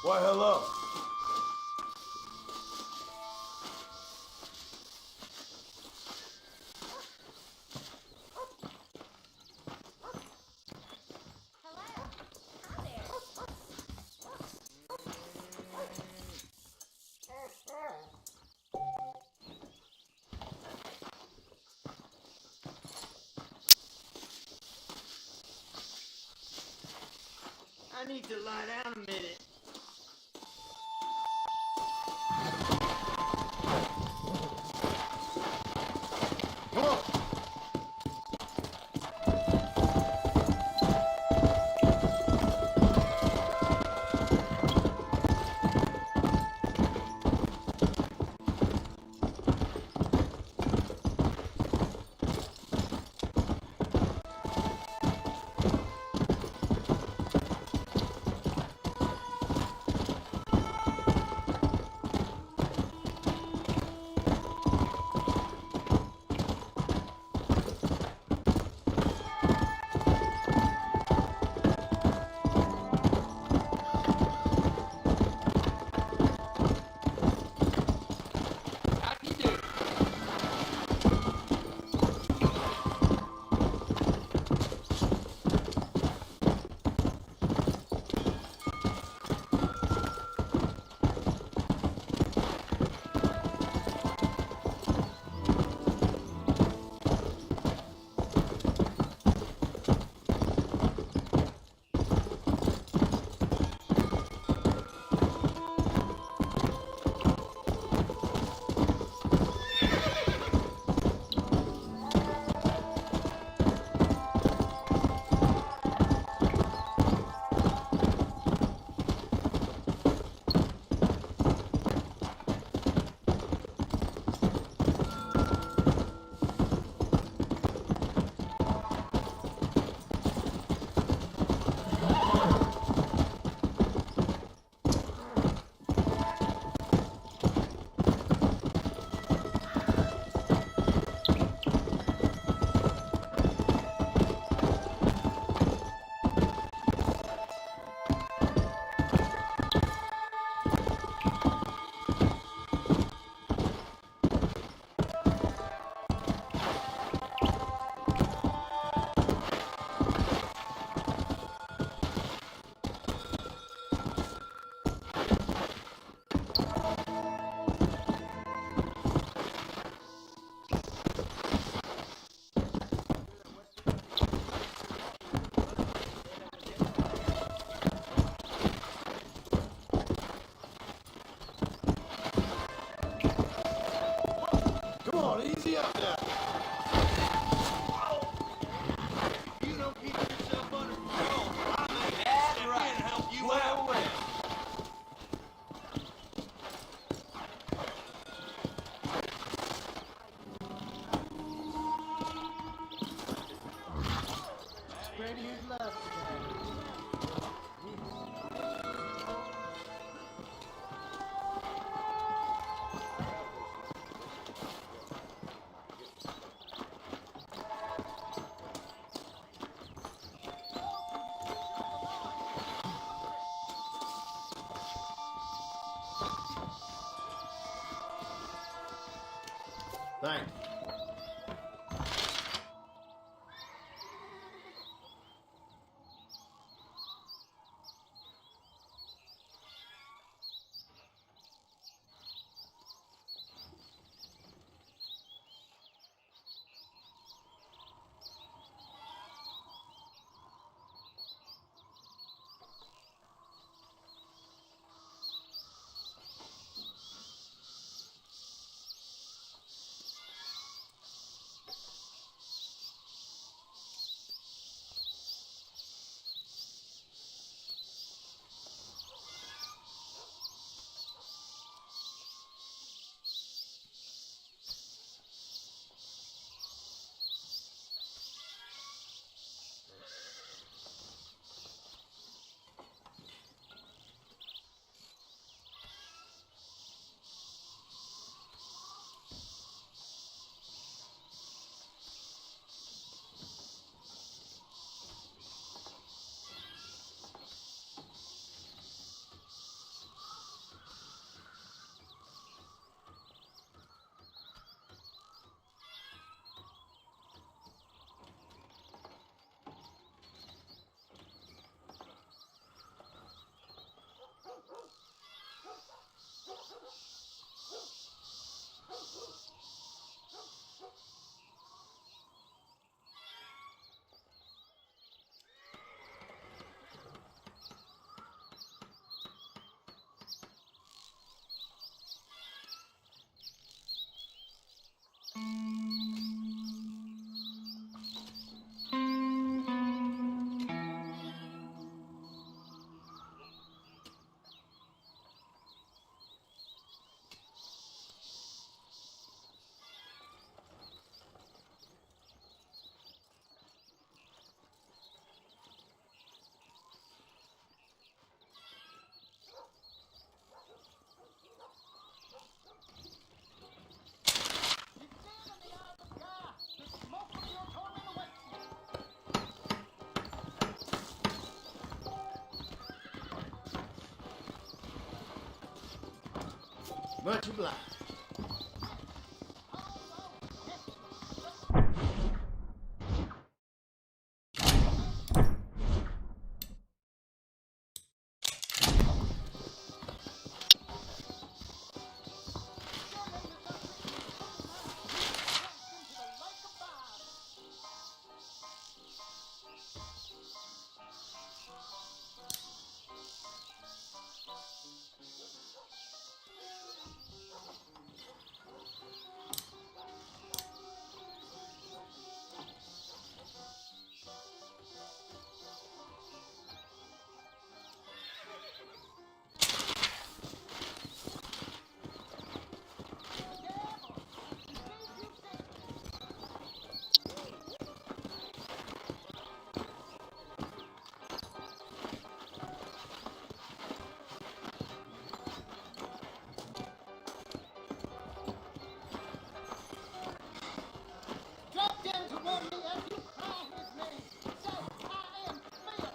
Why, hello. I need to lie down a minute. Come on. Come on, easy up now. You don't keep yourself under control. I may have to step in and help you out. Spread his love Thanks. Much obliged. Drop down to one knee as you cry his name. Say, I am Phil.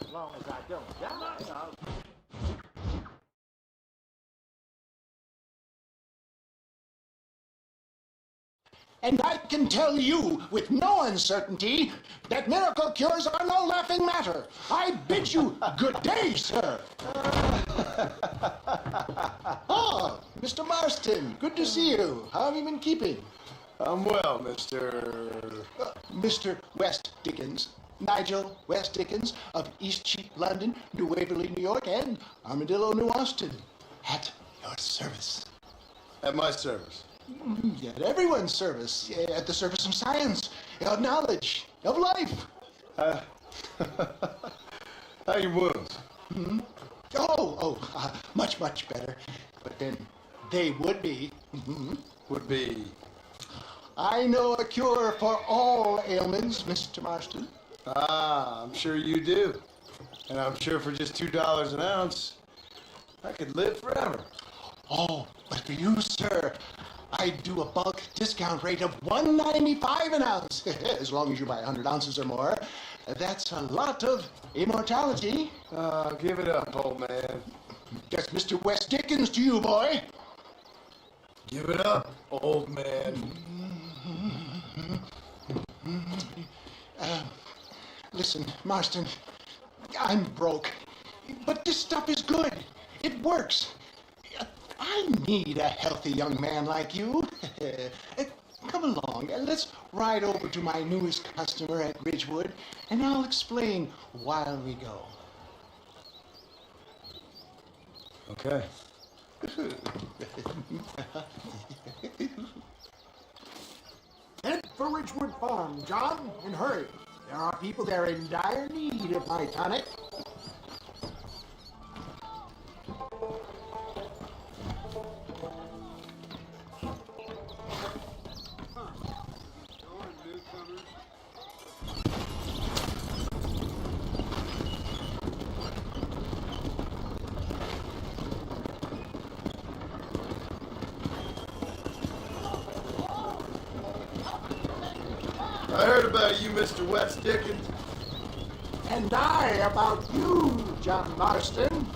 As long as I don't die, I'll... And I can tell you with no uncertainty that miracle cures are no laughing matter. I bid you good day, sir. Oh, Mr. Marston, good to see you. How have you been keeping? I'm well, Mr. Mr. West Dickens, Nigel West Dickens of Eastcheap, London, New Waverly, New York, and Armadillo, New Austin. At your service. At my service. At everyone's service. At the service of science, of knowledge, of life. How are your wounds? Much, much better. But then they would be. Would be. I know a cure for all ailments, Mr. Marston. Ah, I'm sure you do. And I'm sure for just $2 an ounce, I could live forever. Oh, but for you, sir, I do a bulk discount rate of $1.95 an ounce, as long as you buy 100 ounces or more. That's a lot of immortality. Give it up, old man. That's Mr. West Dickens to you, boy. Give it up, old man. Listen, Marston, I'm broke, but this stuff is good. It works. I need a healthy young man like you. Come along, let's ride over to my newest customer at Ridgewood, and I'll explain while we go. Okay. Head for Ridgewood Farm, John, and hurry. There are people there in dire need of my tonic. I heard about you, Mr. West Dickens. And I about you, John Marston.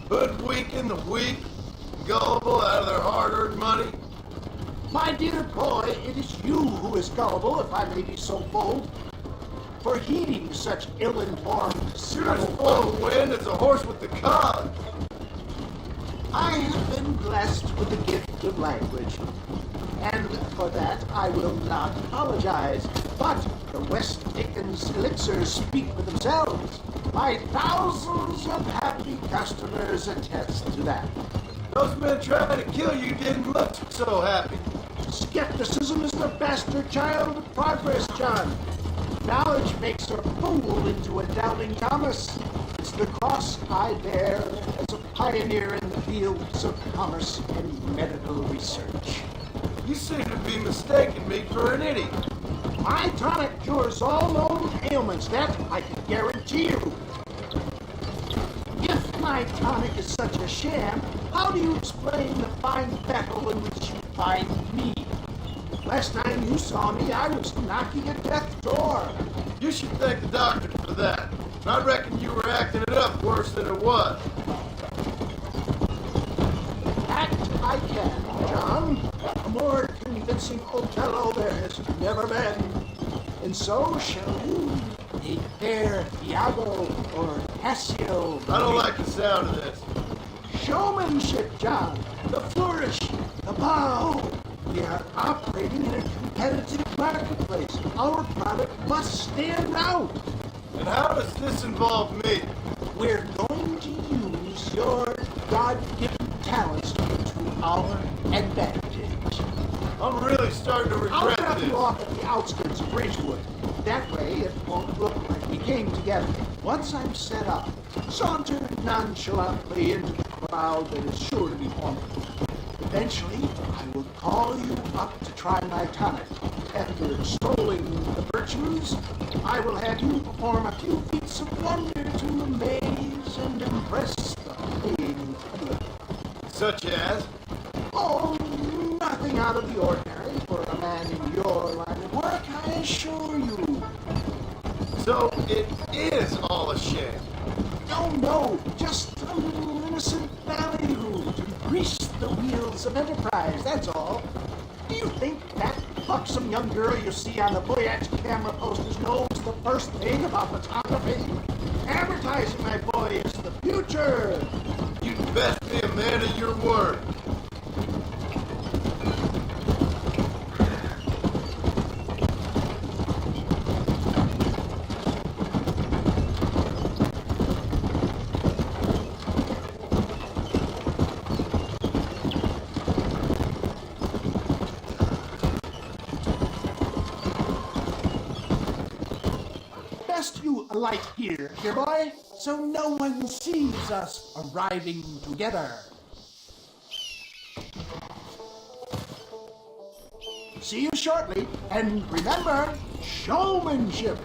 Hoodwinking the weak, gullible out of their hard-earned money. My dear boy, it is you who is gullible, if I may be so bold, for heeding such ill-informed You're as full of wind as a horse with the cod. I have been blessed with the gift of language, and for that I will not apologize. But the West Dickens elixirs speak for themselves. My thousands of happy customers attest to that. Those men trying to kill you didn't look so happy. Skepticism is the bastard child of progress, John. Knowledge makes a fool into a doubting Thomas. It's the cross I bear as a pioneer in the fields of commerce and medical research. You seem to be mistaking me for an idiot. My tonic cures all known ailments, that I can guarantee you. If my tonic is such a sham, how do you explain the fine battle in which you find me? Last time you saw me, I was knocking at death's door. You should thank the doctor for that. I reckon you were acting it up worse than it was. Act I can, John. A more convincing Othello there has never been. And so shall you. A fair Iago or Cassio. I don't like the sound of this. Showmanship, John. The flourish, the bow. We are operating in a competitive marketplace. Our product must stand out. And how does this involve me? We're going to use your God-given talents to our advantage. I'm really starting to I'll regret drop this. you off at the outskirts of Ridgewood. That way it won't look like we came together. Once I'm set up, saunter nonchalantly into the crowd that is sure to be forming. Eventually, I will call you up to try my tonic. After extolling the virtues, I will have you perform a few feats of wonder to amaze and impress the paying public. Such as? Oh, nothing out of the ordinary for a man in your line of work, I assure you. So it is all a sham. No, just a little innocent ballyhoo to grease the wheels of enterprise, that's all. Do you think that buxom young girl you see on the Voyage camera posters knows the first thing about photography? Advertising, my boy, is the future. You'd best be a man of your word. Best you alight here, dear boy, so no one sees us arriving together. See you shortly, and remember, showmanship.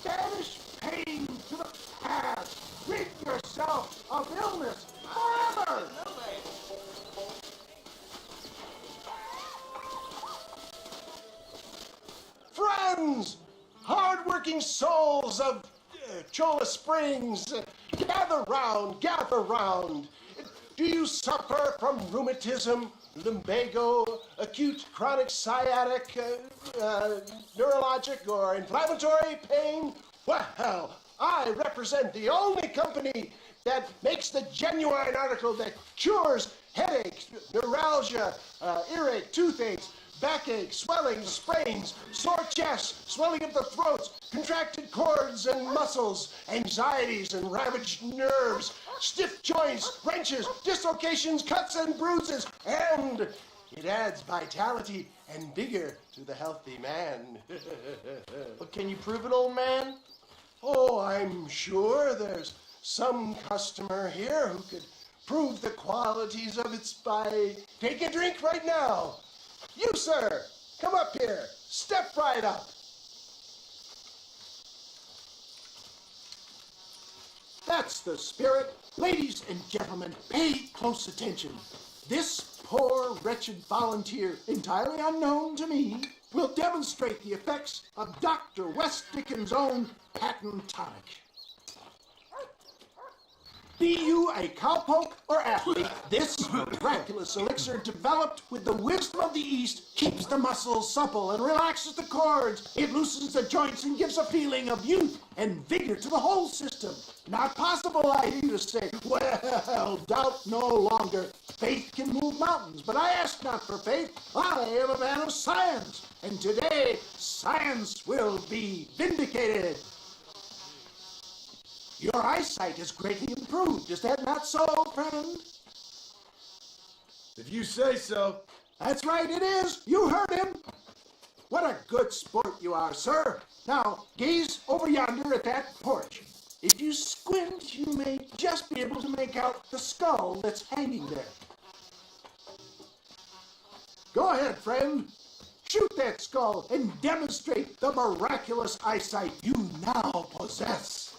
Banish pain to the past. Rid yourself of illness forever. Friends, hard-working souls of Cholla Springs, gather round, gather round. Do you suffer from rheumatism, lumbago, acute chronic sciatic, neurologic or inflammatory pain? Well, I represent the only company that makes the genuine article that cures headaches, neuralgia, earache, toothaches, backache, swelling, sprains, sore chest, swelling of the throats, contracted cords and muscles, anxieties and ravaged nerves, stiff joints, wrenches, dislocations, cuts and bruises, and it adds vitality and vigor to the healthy man. But can you prove it, old man? Oh, I'm sure there's some customer here who could prove the qualities of it by taking a drink right now. You, sir, come up here. Step right up. That's the spirit. Ladies and gentlemen, pay close attention. This poor, wretched volunteer, entirely unknown to me, will demonstrate demonstrate the effects of Dr. West Dickens' own patent tonic. Be you a cowpoke or athlete, this miraculous elixir developed with the wisdom of the East keeps the muscles supple and relaxes the cords. It loosens the joints and gives a feeling of youth and vigor to the whole system. Not possible, I hear you say. Well, doubt no longer. Faith can move mountains, but I ask not for faith. I am a man of science, and today science will be vindicated. Your eyesight is greatly improved. Is that not so, friend? If you say so. That's right, it is. You heard him. What a good sport you are, sir. Now, gaze over yonder at that porch. If you squint, you may just be able to make out the skull that's hanging there. Go ahead, friend. Shoot that skull and demonstrate the miraculous eyesight you now possess.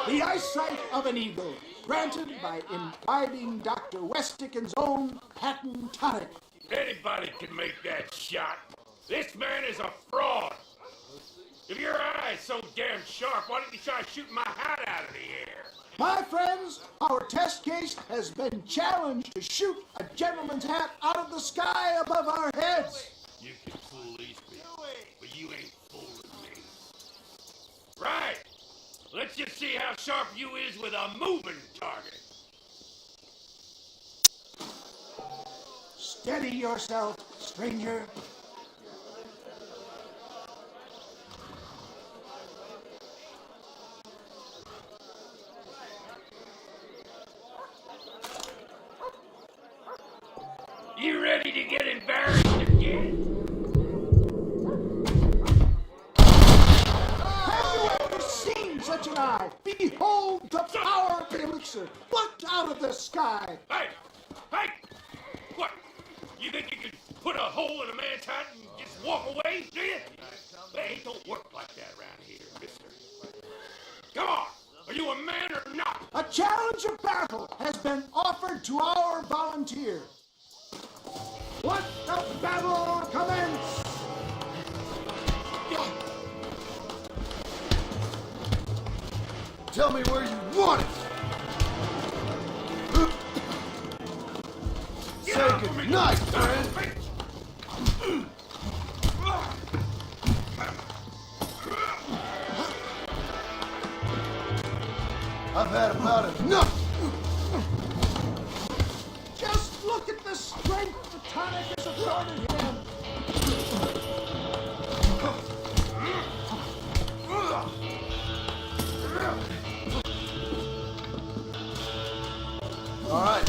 The eyesight of an eagle, granted by imbibing Dr. West Dickens' own patent tonic. Anybody can make that shot. This man is a fraud. If your eye's so damn sharp, why didn't you try shooting my hat out of the air? My friends, our test case has been challenged to shoot a gentleman's hat out of the sky above our heads. You can fool these people, but you ain't fooling me. Right. Let's just see how sharp you is with a moving target. Steady yourself, stranger. You ready to get embarrassed again? Such an eye. Behold the power of the elixir. Plucked out of the sky. Hey! Hey! What? You think you can put a hole in a man's hat and just walk away, do you? They don't work like that around here, mister. Come on! Are you a man or not? A challenge of battle has been offered to our volunteer. Let the battle commence! Tell me where you want it. Say goodnight, friend. I've had about enough. Just look at the strength the tonic has afforded him. All right.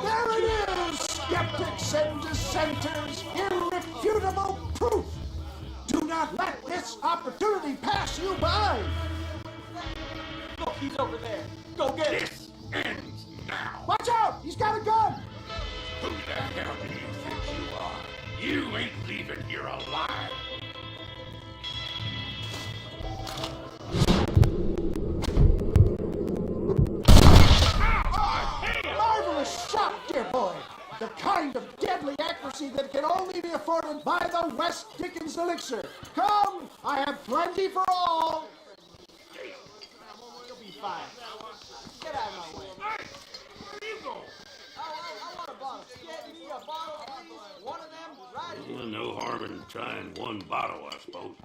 There it is, skeptics and dissenters, irrefutable proof. Do not let this opportunity pass you by. Look, he's over there. Go get him. This ends now. Watch out, he's got a gun. Who the hell do you think you are? You ain't leaving here alive. Marvelous shot, dear boy. The kind of deadly accuracy that can only be afforded by the West Dickens elixir. Come, I have plenty for all. You'll be fine. Get out of my way. Hey, where you going? I want a bottle. Get me a bottle, please. One of them right here. Well, no harm in trying one bottle, I suppose.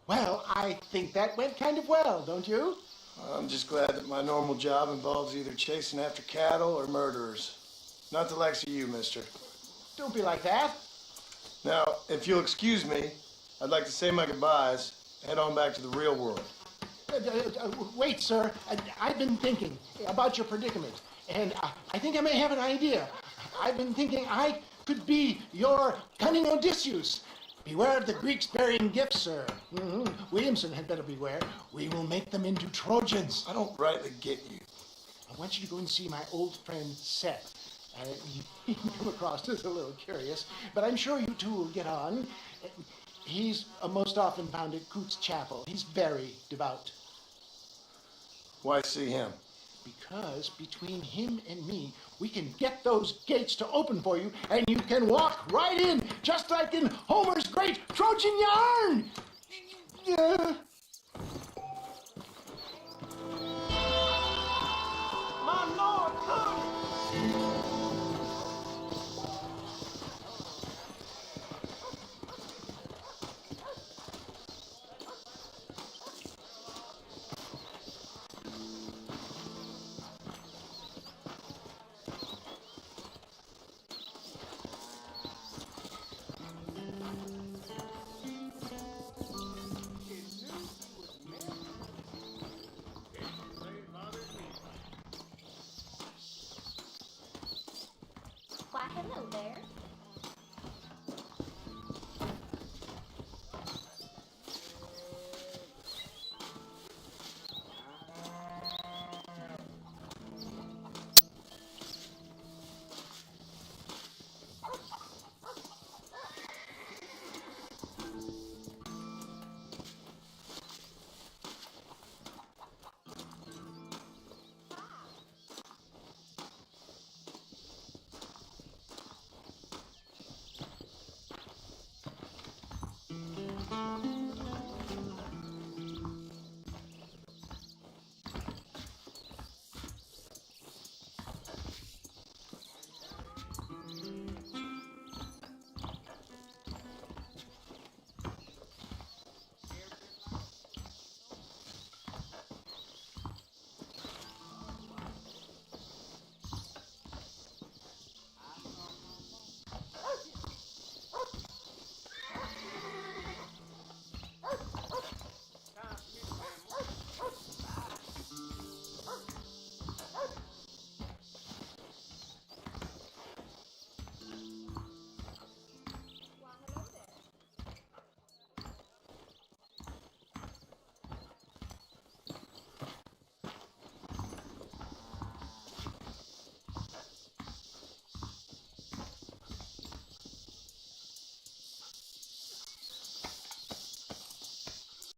Well, I think that went kind of well, don't you? I'm just glad that my normal job involves either chasing after cattle or murderers. Not the likes of you, mister. Don't be like that. Now, if you'll excuse me, I'd like to say my goodbyes, head on back to the real world. Wait, sir. I've been thinking about your predicament, and I think I may have an idea. I've been thinking I could be your cunning Odysseus. Beware of the Greeks bearing gifts, sir. Williamson had better beware. We will make them into Trojans. I don't rightly get you. I want you to go and see my old friend Seth. He can come across as a little curious, but I'm sure you two will get on. He's most often found at Coots Chapel. He's very devout. Why see him? Because between him and me, we can get those gates to open for you, and you can walk right in, just like in Homer's great Trojan yarn.